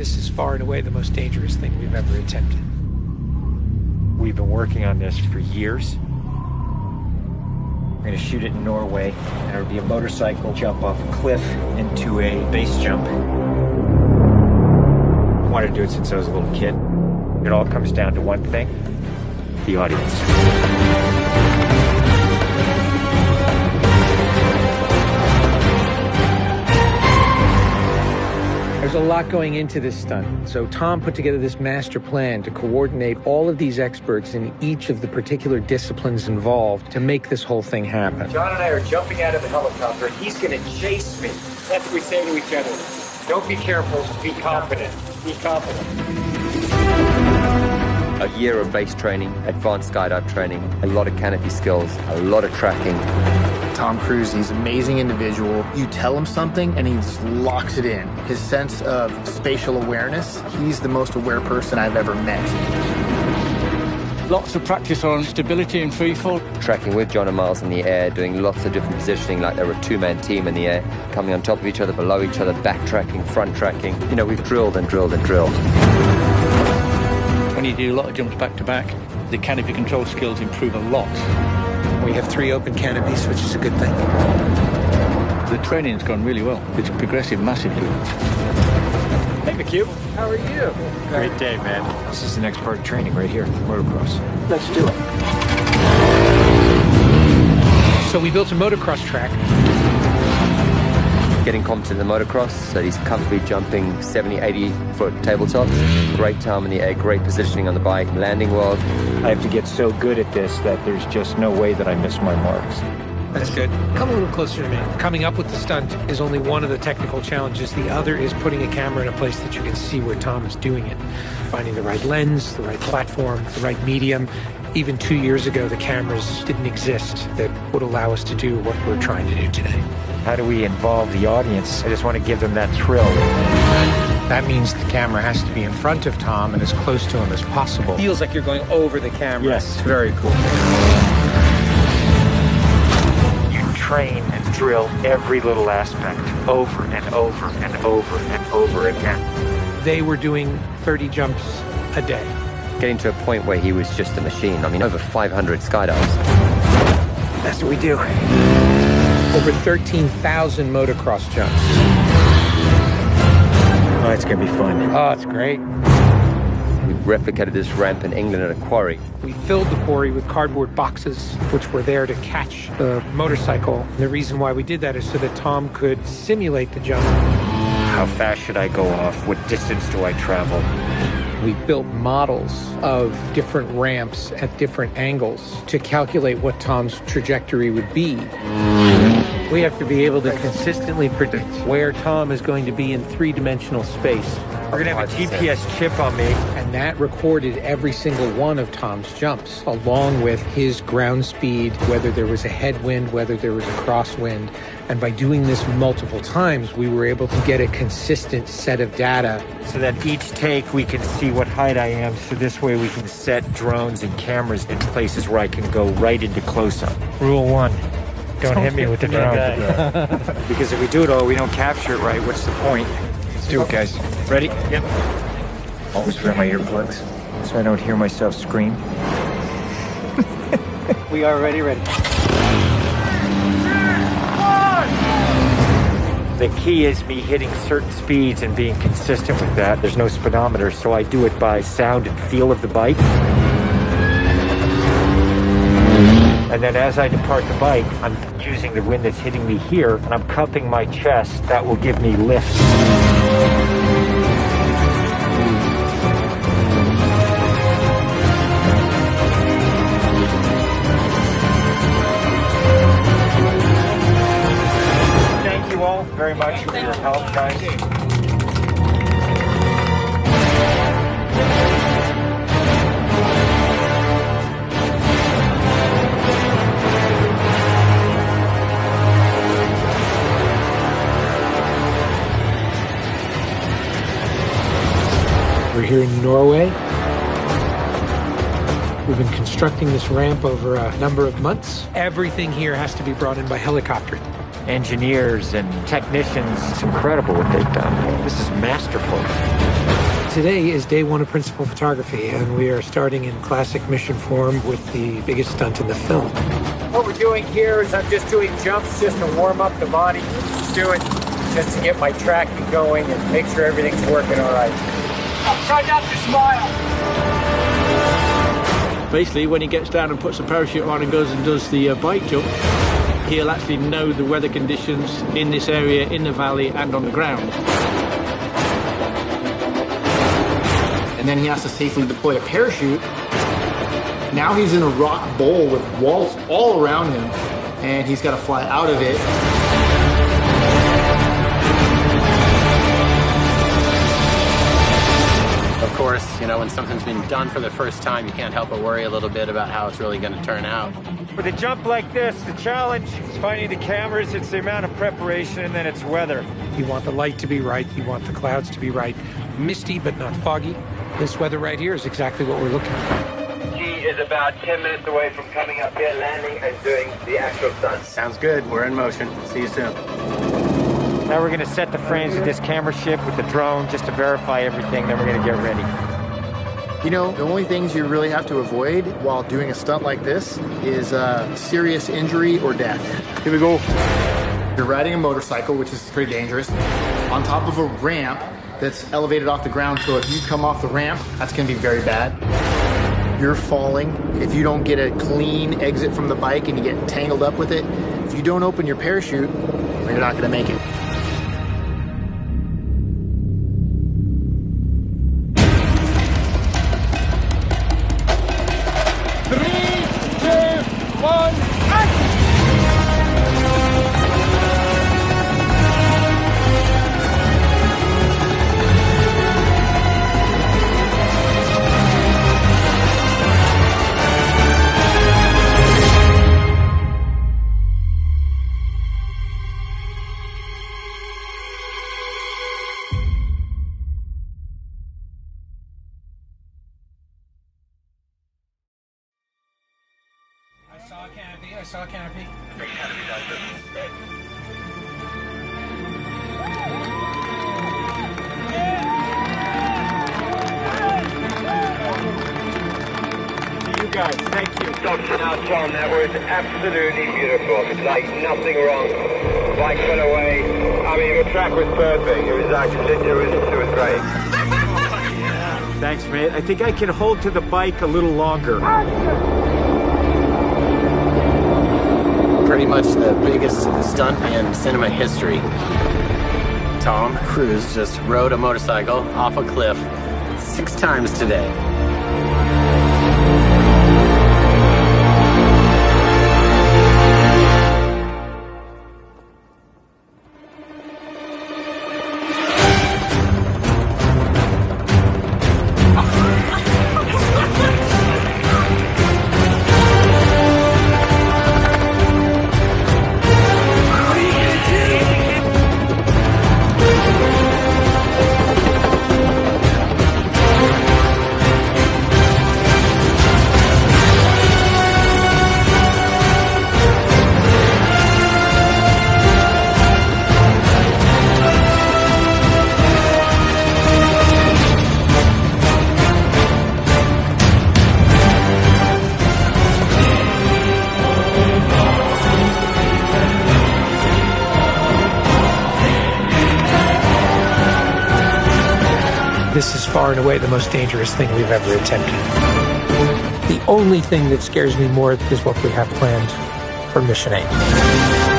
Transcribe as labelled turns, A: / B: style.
A: This is far and away the most dangerous thing we've ever attempted.
B: We've been working on this for years. We're gonna shoot it in Norway, and it'll be a motorcycle jump off a cliff into a base jump. I wanted to do it since I was a little kid. It all comes down to one thing: the audience.
A: There's a lot going into this stunt. So Tom put together this master plan to coordinate all of these experts in each of the particular disciplines involved to make this whole thing happen.
B: John and I are jumping out of the helicopter, and he's gonna chase me. That's what we say to each other. Don't be careful, be confident. Be confident.
C: A year of base training, advanced skydive training, a lot of canopy skills, a lot of tracking.
D: Tom Cruise, he's an amazing individual. You tell him something and he just locks it in. His sense of spatial awareness, he's the most aware person I've ever met.
E: Lots of practice on stability and freefall.
C: Tracking with John and Miles in the air, doing lots of different positioning like they're a two-man team in the air, coming on top of each other, below each other, backtracking, front tracking. You know, we've drilled and drilled and drilled.
E: When you do a lot of jumps back to back, the canopy control skills improve a lot.
A: We have 3 open canopies, which is a good thing.
E: The training's gone really well. It's progressive massively.
B: Hey, McHugh.
A: How are you?
B: Great day, man. This is the next part of training right here, motocross.
A: Let's do it. So we built a motocross track.
C: Getting competent in the motocross, so he's comfortably jumping 70, 80-foot tabletops. Great time in the air, great positioning on the bike, landing well.
B: I have to get so good at this that there's just no way that I miss my marks.
A: That's good. Come a little closer to me. Coming up with the stunt is only one of the technical challenges. The other is putting a camera in a place that you can see where Tom is doing it. Finding the right lens, the right platform, the right medium. Even 2 years ago, the cameras didn't exist that would allow us to do what we're trying to do today.
B: How do we involve the audience? I just want to give them that thrill.
A: That means the camera has to be in front of Tom and as close to him as possible. Feels like you're going over the camera.
B: Yes.
A: It's very cool.
B: You train and drill every little aspect over and over and over and over again.
A: They were doing 30 jumps a day.
C: Getting to a point where he was just a machine. I mean, over 500 skydives.
A: That's what we do. Over 13,000 motocross jumps.
B: Oh, it's going to be fun.
A: Oh, it's great.
C: We replicated this ramp in England at a quarry.
A: We filled the quarry with cardboard boxes, which were there to catch the motorcycle. And the reason why we did that is so that Tom could simulate the jump.
B: How fast should I go off? What distance do I travel?
A: We built models of different ramps at different angles to calculate what Tom's trajectory would be. We have to be able to consistently predict where Tom is going to be in 3-dimensional space.
B: We're going to have a GPS chip on me.
A: And that recorded every single one of Tom's jumps, along with his ground speed, whether there was a headwind, whether there was a crosswind. And by doing this multiple times, we were able to get a consistent set of data.
B: So that each take we can see what height I am, so this way we can set drones and cameras in places where I can go right into close-up. Rule 1, don't hit me with the drone. Because if we do it all, we don't capture it right, what's the point? Let's do it, guys. Ready? Yep. Always wear my earplugs so I don't hear myself scream.
A: We are ready.
B: The key is me hitting certain speeds and being consistent with that. There's no speedometer, so I do it by sound and feel of the bike. And then as I depart the bike, I'm using the wind that's hitting me here, and I'm cupping my chest. That will give me lift. Very much for your help, guys.
A: We're here in Norway. We've been constructing this ramp over a number of months. Everything here has to be brought in by helicopter.
B: engineers and technicians. It's incredible what they've done. This is masterful.
A: Today is day one of principal photography, and we are starting in classic mission form with the biggest stunt in the film.
B: What we're doing here is I'm just doing jumps just to warm up the body. Just do it just to get my tracking going and make sure everything's working all right. Try not to smile.
E: Basically, when he gets down and puts the parachute on and goes and does the bike jump, he'll actually know the weather conditions in this area, in the valley, and on the ground.
D: And then he has to safely deploy a parachute. Now he's in a rock bowl with walls all around him, and he's got to fly out of it.
F: Of course, you know, when something's been done for the first time, you can't help but worry a little bit about how it's really going to turn out.
B: With a jump like this, the challenge is finding the cameras, it's the amount of preparation, and then it's weather.
A: You want the light to be right, you want the clouds to be right. Misty, but not foggy. This weather right here is exactly what we're looking for.
G: He is about 10 minutes away from coming up here, landing, and doing the actual stunt.
F: Sounds good. We're in motion. See you soon.
B: Now we're going to set the frames with this camera ship with the drone just to verify everything, then we're going to get ready.
D: You know, the only things you really have to avoid while doing a stunt like this is serious injury or death. Here we go. You're riding a motorcycle, which is pretty dangerous, on top of a ramp that's elevated off the ground, so if you come off the ramp, that's going to be very bad. You're falling. If you don't get a clean exit from the bike and you get tangled up with it, if you don't open your parachute, you're not going to make it.
A: I saw a canopy.
B: To you guys, thank you.
G: Dr. Now, Tom, that was absolutely beautiful. Like, nothing wrong. Bike went away. I mean, the track was perfect. It was actually, it was great.
B: Thanks, mate. I think I can hold to the bike a little longer.
F: Pretty much the biggest stunt in cinema history. Tom Cruise just rode a motorcycle off a cliff 6 times today.
A: This is far and away the most dangerous thing we've ever attempted. The only thing that scares me more is what we have planned for Mission 8.